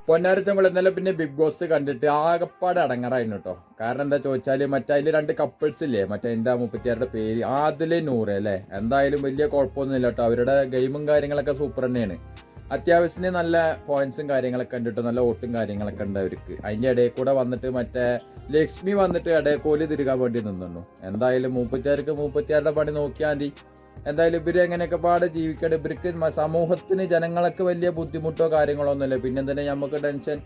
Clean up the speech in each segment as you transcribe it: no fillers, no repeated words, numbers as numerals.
പൊന്നാരച്ചമ്പള ഇന്നലെ പിന്നെ big boss കണ്ടിട്ട് ആകപ്പാട് അടങ്ങറായിരുന്നു കേട്ടോ. കാരണം എന്താ ചോദിച്ചാല് മറ്റേ അതിൽ 2 കപ്പിൾസ് ഇല്ലേ, മറ്റേ എന്താ മുപ്പത്തിയാറുടെ പേര്, ആദില് നൂറ് അല്ലേ. എന്തായാലും വലിയ കുഴപ്പമൊന്നുമില്ല കേട്ടോ. അവരുടെ ഗെയിമും കാര്യങ്ങളൊക്കെ സൂപ്പർ തന്നെയാണ്. അത്യാവശ്യത്തിന് നല്ല പോയിന്റ്സും കാര്യങ്ങളൊക്കെ ഉണ്ട് കേട്ടോ. നല്ല വോട്ടും കാര്യങ്ങളൊക്കെ ഉണ്ട് അവർക്ക്. അതിന്റെ ഇടയിൽ കൂടെ വന്നിട്ട് മറ്റേ ലക്ഷ്മി വന്നിട്ട് ഇടയക്കോല് തിരുകാൻ വേണ്ടി നിന്നു. എന്തായാലും മൂപ്പത്തിയാറുടെ പണി നോക്കിയാൽ മതി. എന്തായാലും ഇവര് എങ്ങനെയൊക്കെ പാടെ ജീവിക്കട്ടെ. ഇവർക്ക് സമൂഹത്തിന് ജനങ്ങൾക്ക് വലിയ ബുദ്ധിമുട്ടോ കാര്യങ്ങളോ ഒന്നുമില്ല. പിന്നെ തന്നെ നമുക്ക് ടെൻഷൻ.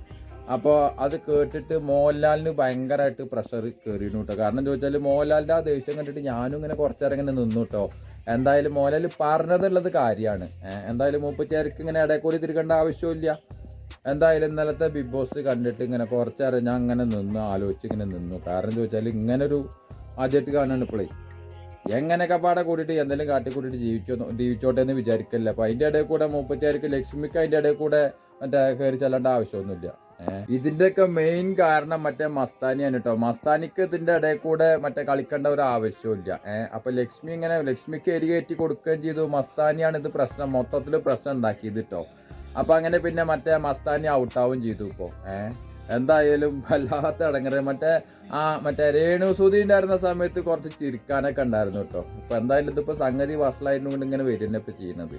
അപ്പോൾ അത് കേട്ടിട്ട് മോഹൻലാലിന് ഭയങ്കരമായിട്ട് പ്രഷർ കയറിയിരുന്നു കേട്ടോ. കാരണം എന്താ ചോദിച്ചാൽ മോഹൻലാലിൻ്റെ ആ ദേഷ്യം കണ്ടിട്ട് ഞാനും ഇങ്ങനെ കുറച്ചേരം നിന്നു കേട്ടോ. എന്തായാലും മോഹൻലാൽ പറഞ്ഞതുള്ളത് കാര്യമാണ്. എന്തായാലും മൂപ്പത്തിയാർക്ക് ഇങ്ങനെ ഇടയ്ക്കൂടി തിരിക്കേണ്ട ആവശ്യമില്ല. എന്തായാലും ഇന്നലത്തെ ബിഗ് ബോസ് കണ്ടിട്ട് ഇങ്ങനെ കുറച്ചേരം ഞാൻ ഇങ്ങനെ ആലോചിച്ച് ഇങ്ങനെ നിന്നു. കാരണം ചോദിച്ചാൽ ഇങ്ങനൊരു ആദ്യമായിട്ട് കാണാണ് ഇപ്പോഴേ. എങ്ങനെയൊക്കെ പാടെ കൂടിയിട്ട് എന്തെങ്കിലും കാട്ടിക്കൂട്ടിയിട്ട് ജീവിച്ചോട്ടെ എന്ന് വിചാരിക്കില്ല. അപ്പൊ അതിന്റെ ഇടയിൽ കൂടെ മൂപ്പത്തിയാർക്ക് ലക്ഷ്മിക്ക് അതിന്റെ ഇടയിൽ കൂടെ മറ്റേ കയറി ചെല്ലേണ്ട ആവശ്യമൊന്നുമില്ല. ഇതിന്റെയൊക്കെ മെയിൻ കാരണം മറ്റേ മസ്താനിയാണ് കേട്ടോ. മസ്താനിക്ക് ഇതിന്റെ ഇടയിൽ കൂടെ മറ്റേ കളിക്കേണ്ട ഒരു ആവശ്യമില്ല. അപ്പൊ ലക്ഷ്മിക്ക് എരികേറ്റി കൊടുക്കുകയും ചെയ്തു. മസ്താനിയാണ് ഇത് പ്രശ്നം, മൊത്തത്തിൽ പ്രശ്നം ഉണ്ടാക്കിയത് കേട്ടോ. അപ്പൊ അങ്ങനെ പിന്നെ മറ്റേ മസ്താനി ഔട്ടാവും ചെയ്തു ഇപ്പോ. എന്തായാലും വല്ലാത്ത ഇടങ്ങറ്. മറ്റേ രേണുസുതി ഉണ്ടായിരുന്ന സമയത്ത് കുറച്ച് ചിരിക്കാനൊക്കെ ഉണ്ടായിരുന്നു കേട്ടോ. ഇപ്പൊ എന്തായാലും ഇതിപ്പോ സംഗതി വഷളായിരുന്നു കൊണ്ട് ഇങ്ങനെ വരുന്ന ഇപ്പൊ ചെയ്യുന്നത്.